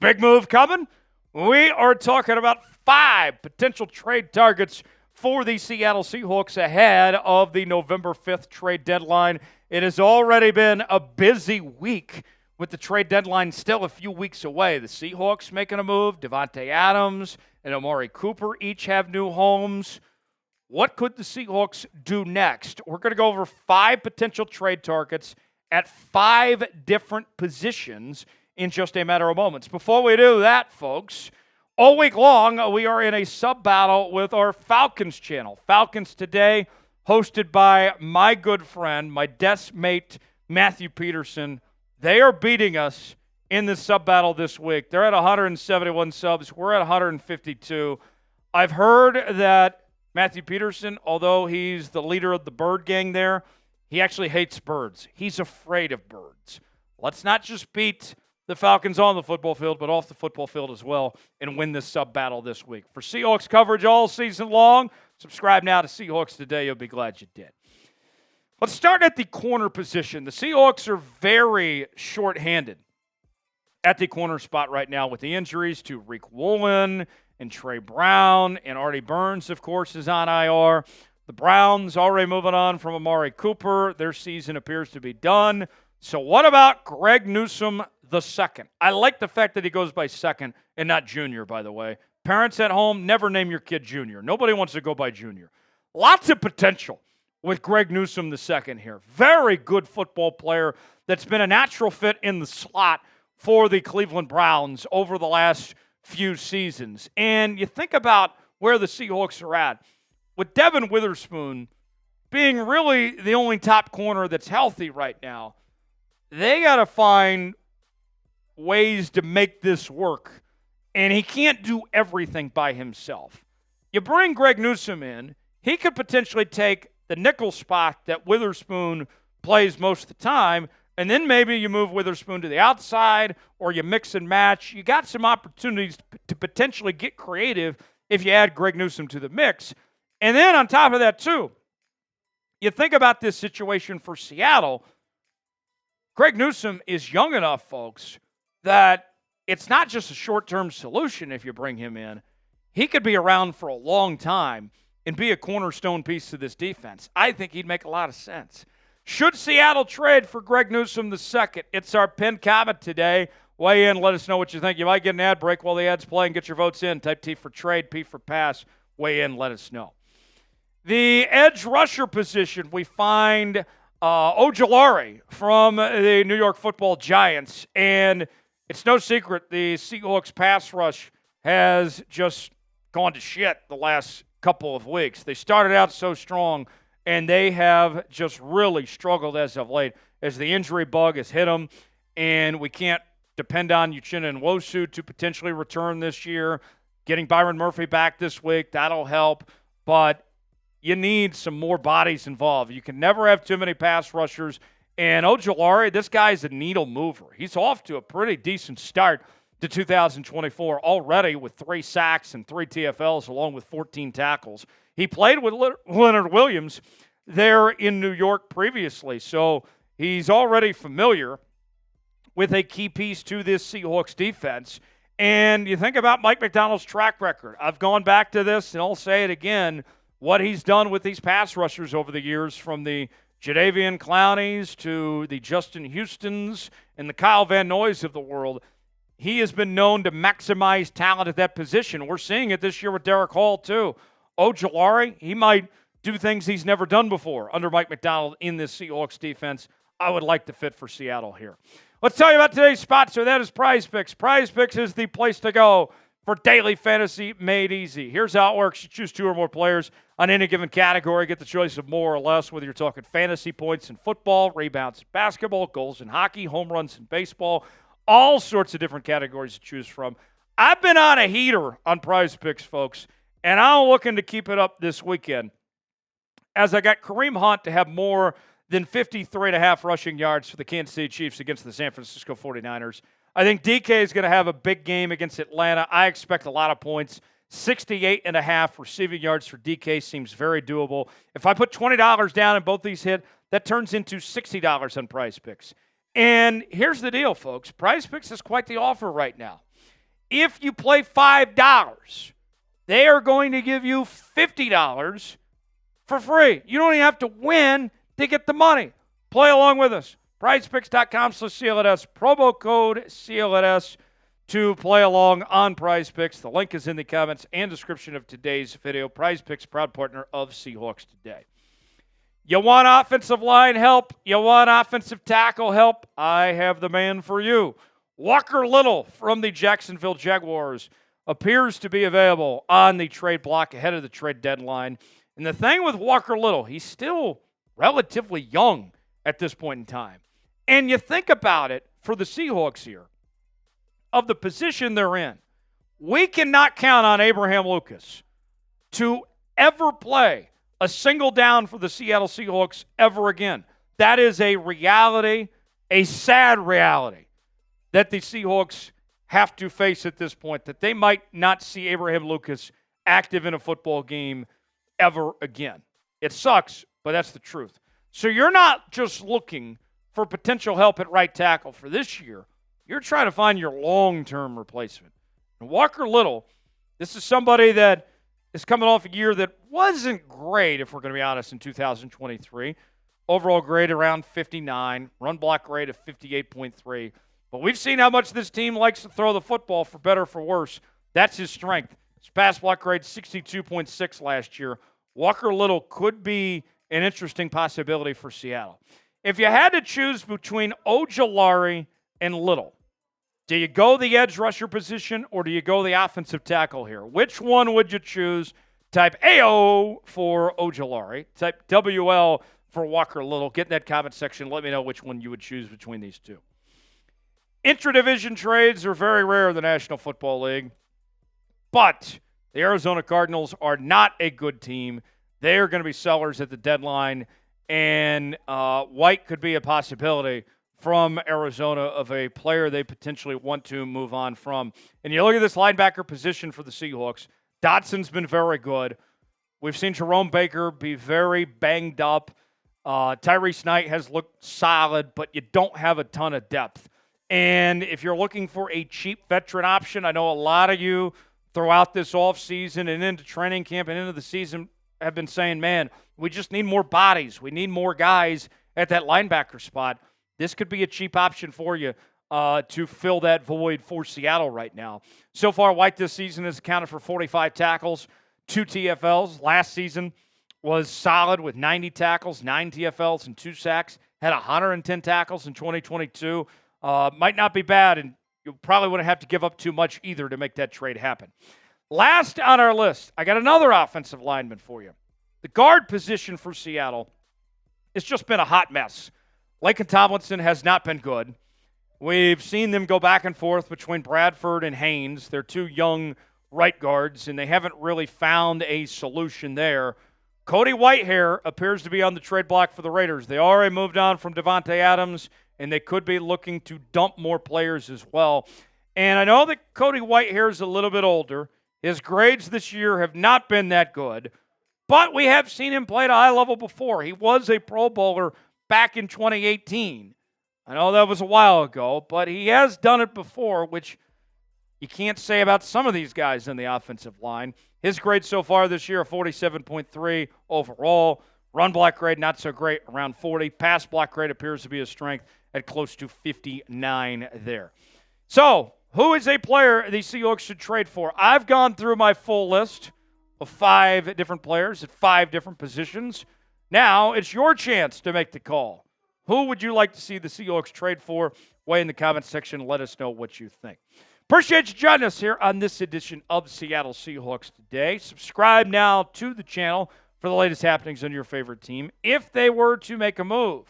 Big move coming. We are talking about 5 potential trade targets for the Seattle Seahawks ahead of the November 5th trade deadline. It has already been a busy week with the trade deadline still a few weeks away. The Seahawks making a move. Davante Adams and Amari Cooper each have new homes. What could the Seahawks do next? We're going to go over 5 potential trade targets at 5 different positions in just a matter of moments. Before we do that, folks, all week long, we are in a sub-battle with our Falcons channel. Falcons Today, hosted by my good friend, my desk mate, Matthew Peterson. They are beating us in this sub-battle this week. They're at 171 subs. We're at 152. I've heard that Matthew Peterson, although he's the leader of the bird gang there, he actually hates birds. He's afraid of birds. Let's not just beat the Falcons on the football field, but off the football field as well, and win this sub-battle this week. For Seahawks coverage all season long, subscribe now to Seahawks Today. You'll be glad you did. Let's start at the corner position. The Seahawks are very short-handed at the corner spot right now with the injuries to Rick Woolen and Trey Brown, and Artie Burns, of course, is on IR. The Browns already moving on from Amari Cooper. Their season appears to be done. So what about Greg Newsome II? I like the fact that he goes by second and not junior, by the way. Parents at home, never name your kid junior. Nobody wants to go by junior. Lots of potential with Greg Newsome II here. Very good football player that's been a natural fit in the slot for the Cleveland Browns over the last few seasons. And you think about where the Seahawks are at. With Devin Witherspoon being really the only top corner that's healthy right now, they got to find ways to make this work. And he can't do everything by himself. You bring Greg Newsome in, he could potentially take the nickel spot that Witherspoon plays most of the time, and then maybe you move Witherspoon to the outside or you mix and match. You got some opportunities to potentially get creative if you add Greg Newsome to the mix. And then on top of that, too, you think about this situation for Seattle. Greg Newsome is young enough, folks, that it's not just a short-term solution if you bring him in. He could be around for a long time and be a cornerstone piece to this defense. I think he'd make a lot of sense. Should Seattle trade for Greg Newsome II? It's our pinned comment today. Weigh in, let us know what you think. You might get an ad break while the ad's playing. Get your votes in. Type T for trade, P for pass. Weigh in, let us know. The edge rusher position, we find Ojulari from the New York Football Giants. And it's no secret the Seahawks pass rush has just gone to shit the last couple of weeks. They started out so strong, and they have just really struggled as of late as the injury bug has hit them, and we can't depend on Uchenna Nwosu to potentially return this year. Getting Byron Murphy back this week, that'll help, but you need some more bodies involved. You can never have too many pass rushers, and Ojulari, this guy's a needle mover. He's off to a pretty decent start to 2024 already with 3 sacks and 3 TFLs along with 14 tackles. He played with Leonard Williams there in New York previously, so he's already familiar with a key piece to this Seahawks defense. And you think about Mike Macdonald's track record. I've gone back to this, and I'll say it again, what he's done with these pass rushers over the years, from the Jadeveon Clowneys to the Justin Houstons and the Kyle Van Noys of the world. He has been known to maximize talent at that position. We're seeing it this year with Derek Hall, too. Ojulari, he might do things he's never done before under Mike Macdonald in this Seahawks defense. I would like to fit for Seattle here. Let's tell you about today's sponsor. That is Prize Picks. Prize Picks is the place to go for daily fantasy made easy. Here's how it works. You choose 2 or more players on any given category. Get the choice of more or less, whether you're talking fantasy points in football, rebounds in basketball, goals in hockey, home runs in baseball, all sorts of different categories to choose from. I've been on a heater on Prize Picks, folks, and I'm looking to keep it up this weekend as I got Kareem Hunt to have more than 53.5 rushing yards for the Kansas City Chiefs against the San Francisco 49ers. I think DK is going to have a big game against Atlanta. I expect a lot of points. 68.5 receiving yards for DK seems very doable. If I put $20 down and both these hit, that turns into $60 on Prize Picks. And here's the deal, folks. Prize Picks is quite the offer right now. If you play $5, they are going to give you $50 for free. You don't even have to win to get the money. Play along with us. PrizePicks.com/CLNS. Promo code CLNS to play along on PrizePicks. The link is in the comments and description of today's video. PrizePicks, proud partner of Seahawks Today. You want offensive line help? You want offensive tackle help? I have the man for you. Walker Little from the Jacksonville Jaguars appears to be available on the trade block ahead of the trade deadline. And the thing with Walker Little, he's still relatively young at this point in time. And you think about it for the Seahawks here, of the position they're in, we cannot count on Abraham Lucas to ever play a single down for the Seattle Seahawks ever again. That is a reality, a sad reality, that the Seahawks have to face at this point, that they might not see Abraham Lucas active in a football game ever again. It sucks, but that's the truth. So you're not just looking for potential help at right tackle for this year. You're trying to find your long-term replacement. And Walker Little, this is somebody that is coming off a year that wasn't great, if we're going to be honest, in 2023. Overall grade around 59, run block grade of 58.3. But we've seen how much this team likes to throw the football, for better or for worse. That's his strength. His pass block grade 62.6 last year. Walker Little could be an interesting possibility for Seattle. If you had to choose between Ojulari and Little, do you go the edge rusher position or do you go the offensive tackle here? Which one would you choose? Type AO for Ojulari. Type WL for Walker Little. Get in that comment section. Let me know which one you would choose between these two. Intra-division trades are very rare in the National Football League, but the Arizona Cardinals are not a good team. They are going to be sellers at the deadline, and White could be a possibility from Arizona of a player they potentially want to move on from. And you look at this linebacker position for the Seahawks. Dotson's been very good. We've seen Jerome Baker be very banged up. Tyrese Knight has looked solid, but you don't have a ton of depth. And if you're looking for a cheap veteran option, I know a lot of you throughout this offseason and into training camp and into the season have been saying, man, we just need more bodies. We need more guys at that linebacker spot. This could be a cheap option for you to fill that void for Seattle right now. So far, White this season has accounted for 45 tackles, 2 TFLs. Last season was solid with 90 tackles, 9 TFLs, and 2 sacks. Had 110 tackles in 2022. Might not be bad, and you probably wouldn't have to give up too much either to make that trade happen. Last on our list, I got another offensive lineman for you. The guard position for Seattle, it's just been a hot mess. Laken Tomlinson has not been good. We've seen them go back and forth between Bradford and Haynes. They're 2 young right guards, and they haven't really found a solution there. Cody Whitehair appears to be on the trade block for the Raiders. They already moved on from Davante Adams, and they could be looking to dump more players as well. And I know that Cody Whitehair is a little bit older. His grades this year have not been that good, but we have seen him play at a high level before. He was a Pro Bowler back in 2018. I know that was a while ago, but he has done it before, which you can't say about some of these guys in the offensive line. His grade so far this year, 47.3 overall. Run block grade, not so great, around 40. Pass block grade appears to be a strength at close to 59 there. So, who is a player the Seahawks should trade for? I've gone through my full list of 5 different players at 5 different positions. Now, it's your chance to make the call. Who would you like to see the Seahawks trade for? Weigh in the comments section. Let us know what you think. Appreciate you joining us here on this edition of Seattle Seahawks Today. Subscribe now to the channel for the latest happenings on your favorite team. If they were to make a move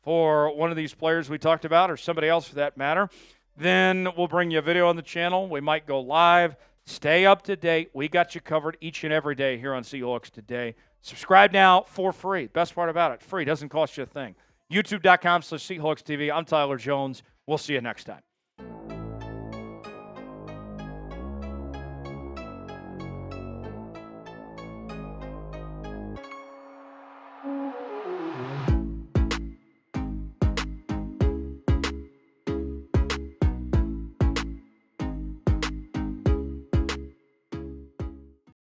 for one of these players we talked about, or somebody else for that matter, then we'll bring you a video on the channel. We might go live. Stay up to date. We got you covered each and every day here on Seahawks Today. Subscribe now for free. Best part about it, free. Doesn't cost you a thing. YouTube.com/SeahawksTV. I'm Tyler Jones. We'll see you next time.